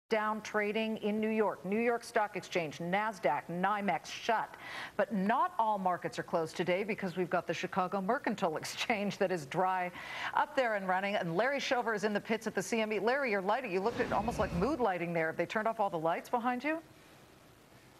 Down trading in New York. New York Stock Exchange, NASDAQ, NYMEX shut. But not all markets are closed today because we've got the Chicago Mercantile Exchange that is dry up there and running. And Larry Shover is in the pits at the CME. Larry, you're lighting. You looked at almost like mood lighting there. Have they turned off all the lights behind you?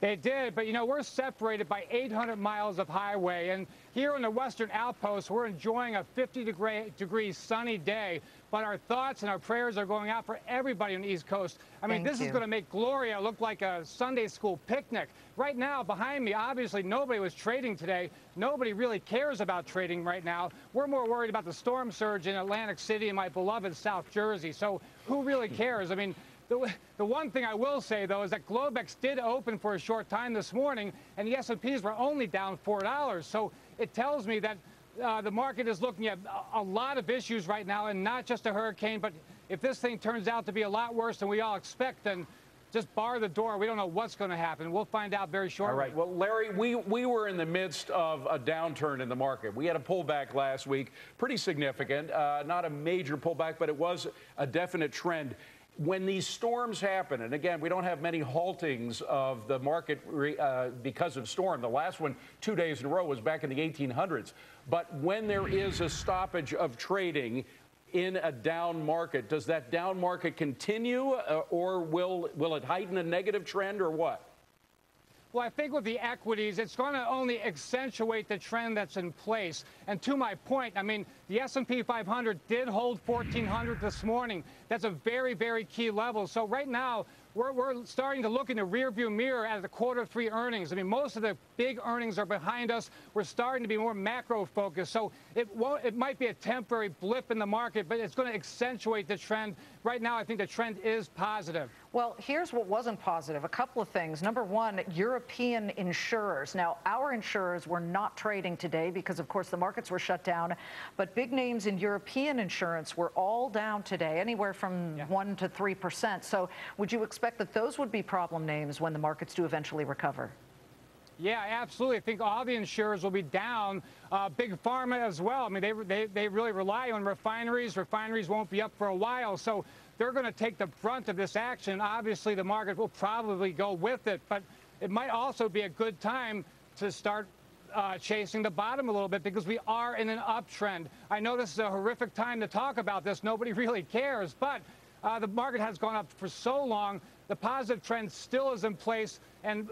They did, but, you know, we're separated by 800 miles of highway. And here in the Western Outpost, we're enjoying a 50-degree sunny day. But our thoughts and our prayers are going out for everybody on the East Coast. I mean, this is going to make Gloria look like a Sunday school picnic. Right now, behind me, obviously, nobody was trading today. Nobody really cares about trading right now. We're more worried about the storm surge in Atlantic City and my beloved South Jersey. So who really cares? I mean, the one thing I will say, though, is that Globex did open for a short time this morning, and the S&Ps were only down $4. So it tells me that the market is looking at a lot of issues right now, and not just a hurricane. But if this thing turns out to be a lot worse than we all expect, then just bar the door. We don't know what's going to happen. We'll find out very shortly. All right. Well, Larry, we were in the midst of a downturn in the market. We had a pullback last week, pretty significant, not a major pullback, but it was a definite trend. When these storms happen, and again, we don't have many haltings of the market because of storm. The last one, 2 days in a row, was back in the 1800s. But when there is a stoppage of trading in a down market, does that down market continue, or will it heighten a negative trend, or what? Well, I think with the equities, it's going to only accentuate the trend that's in place. And to my point, I mean, the S&P 500 did hold 1,400 this morning. That's a very, very key level. So right now, we're starting to look in the rearview mirror at the Q3 earnings. I mean, most of the big earnings are behind us. We're starting to be more macro-focused. So it might be a temporary blip in the market, but it's going to accentuate the trend. Right now, I think the trend is positive. Well, here's what wasn't positive. A couple of things. Number one, European insurers. Now, our insurers were not trading today because, of course, the markets were shut down. But big names in European insurance were all down today, anywhere from 1% to 3%. So would you expect that those would be problem names when the markets do eventually recover? Yeah, absolutely. I think all the insurers will be down. Big pharma as well. I mean, they really rely on refineries. Refineries won't be up for a while. So they're going to take the brunt of this action. Obviously, the market will probably go with it. But it might also be a good time to start chasing the bottom a little bit, because we are in an uptrend. I know this is a horrific time to talk about this. Nobody really cares. But the market has gone up for so long. The positive trend still is in place. And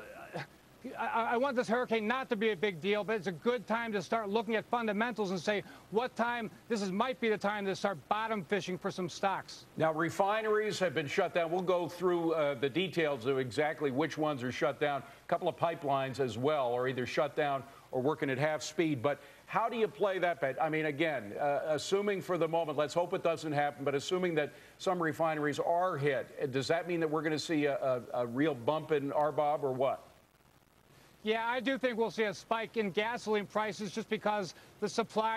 I want this hurricane not to be a big deal, but it's a good time to start looking at fundamentals and say what time might be the time to start bottom fishing for some stocks. Now, refineries have been shut down. We'll go through the details of exactly which ones are shut down. A couple of pipelines as well are either shut down or working at half speed. But how do you play that bet? I mean, again, assuming for the moment, let's hope it doesn't happen, but assuming that some refineries are hit, does that mean that we're going to see a real bump in RBOB or what? Yeah, I do think we'll see a spike in gasoline prices just because the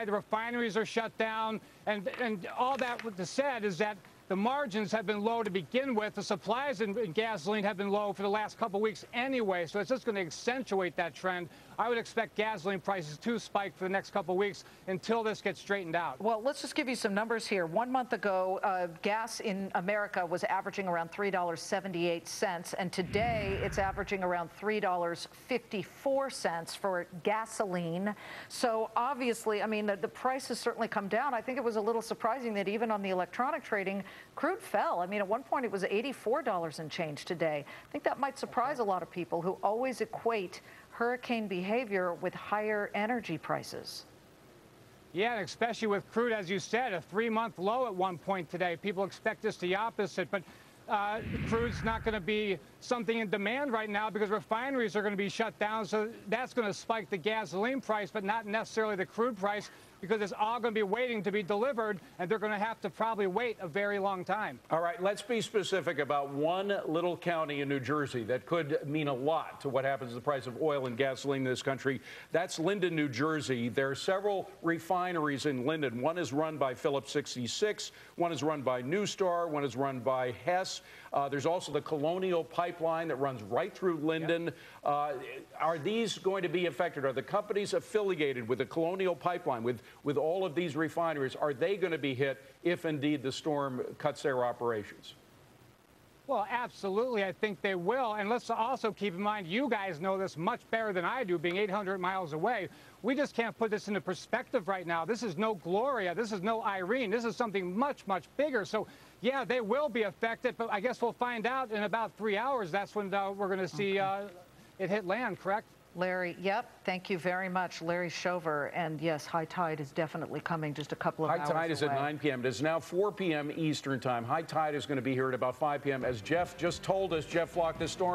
refineries are shut down. And all that said is that the margins have been low to begin with. The supplies in gasoline have been low for the last couple of weeks anyway, so it's just going to accentuate that trend. I would expect gasoline prices to spike for the next couple of weeks until this gets straightened out. Well, let's just give you some numbers here. 1 month ago, gas in America was averaging around $3.78, and today it's averaging around $3.54 for gasoline. So obviously, I mean, the price has certainly come down. I think it was a little surprising that even on the electronic trading, crude fell. I mean, at one point it was $84 and change today. I think that might surprise a lot of people who always equate hurricane behavior with higher energy prices. Yeah, especially with crude, as you said, a 3-month low at one point today. People expect this the opposite, but crude's not going to be something in demand right now because refineries are going to be shut down. So that's going to spike the gasoline price, but not necessarily the crude price, because it's all going to be waiting to be delivered, and they're going to have to probably wait a very long time. All right, let's be specific about one little county in New Jersey that could mean a lot to what happens to the price of oil and gasoline in this country. That's Linden, New Jersey. There are several refineries in Linden. One is run by Phillips 66, one is run by New Star, one is run by Hess. There's also the Colonial Pipeline that runs right through Linden. Yep. Are these going to be affected? Are the companies affiliated with the Colonial Pipeline, with all of these refineries, are they going to be hit if indeed the storm cuts their operations? Well, absolutely. I think they will. And let's also keep in mind, you guys know this much better than I do, being 800 miles away. We just can't put this into perspective right now. This is no Gloria. This is no Irene. This is something much, much bigger. So, yeah, they will be affected. But I guess we'll find out in about 3 hours. That's when we're going to see it hit land, correct? Larry, yep, thank you very much, Larry Shover. And yes, high tide is definitely coming just a couple of hours away. High tide is at 9 p.m. It is now 4 p.m. Eastern time. High tide is going to be here at about 5 p.m. As Jeff just told us, Jeff Flock, this storm